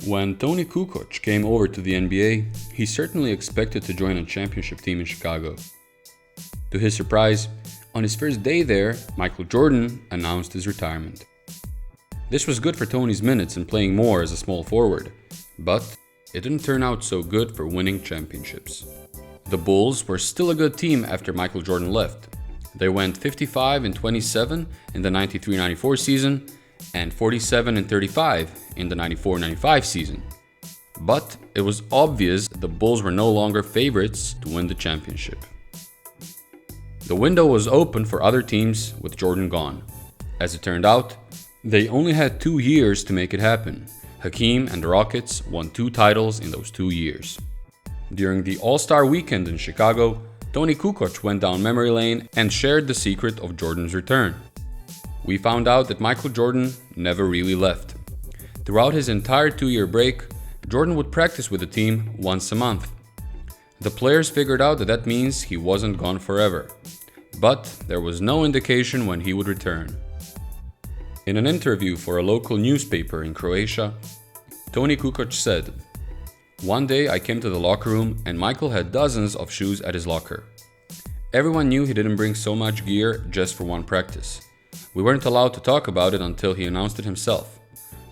When Toni Kukoc came over to the NBA, he certainly expected to join a championship team in Chicago. To his surprise, on his first day there, Michael Jordan announced his retirement. This was good for Toni's minutes and playing more as a small forward, but it didn't turn out so good for winning championships. The Bulls were still a good team after Michael Jordan left. They went 55-27 in the 93-94 season and 47-35 in the 94-95 season. But it was obvious the Bulls were no longer favorites to win the championship. The window was open for other teams with Jordan gone. As it turned out, they only had 2 years to make it happen. Hakeem and the Rockets won 2 titles in those 2 years. During the All-Star weekend in Chicago, Toni Kukoc went down memory lane and shared the secret of Jordan's return. We found out that Michael Jordan never really left. Throughout his entire 2-year break, Jordan would practice with the team once a month. The players figured out that that means he wasn't gone forever, but there was no indication when he would return. In an interview for a local newspaper in Croatia, Toni Kukoc said, "One day I came to the locker room and Michael had dozens of shoes at his locker. Everyone knew he didn't bring so much gear just for one practice. We weren't allowed to talk about it until he announced it himself.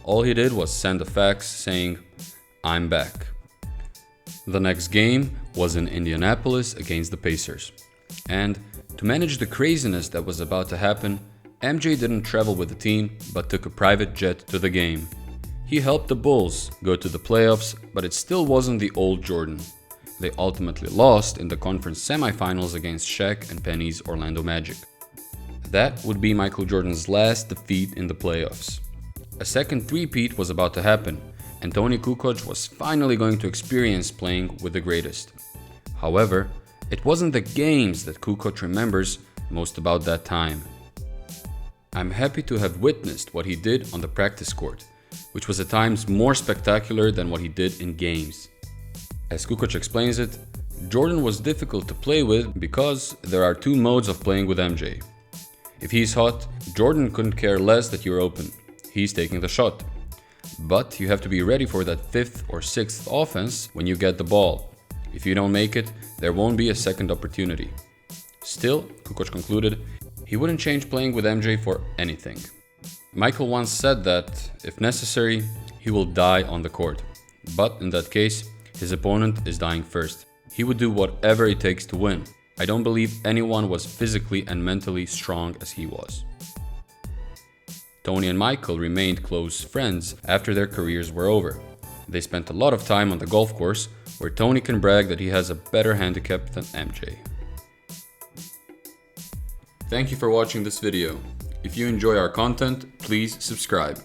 All he did was send a fax saying, 'I'm back.'" The next game was in Indianapolis against the Pacers. And to manage the craziness that was about to happen, MJ didn't travel with the team but took a private jet to the game. He helped the Bulls go to the playoffs, but it still wasn't the old Jordan. They ultimately lost in the conference semifinals against Shaq and Penny's Orlando Magic. That would be Michael Jordan's last defeat in the playoffs. A second three-peat was about to happen, and Toni Kukoc was finally going to experience playing with the greatest. However, it wasn't the games that Kukoc remembers most about that time. "I'm happy to have witnessed what he did on the practice court, which was at times more spectacular than what he did in games." As Kukoc explains it, Jordan was difficult to play with because there are 2 modes of playing with MJ. If he's hot, Jordan couldn't care less that you're open. He's taking the shot. But you have to be ready for that 5th or 6th offense when you get the ball. If you don't make it, there won't be a second opportunity. Still, Kukoc concluded, he wouldn't change playing with MJ for anything. Michael once said that, if necessary, he will die on the court. But in that case, his opponent is dying first. He would do whatever it takes to win. I don't believe anyone was physically and mentally strong as he was. Toni and Michael remained close friends after their careers were over. They spent a lot of time on the golf course, where Toni can brag that he has a better handicap than MJ. Thank you for watching this video. If you enjoy our content, please subscribe.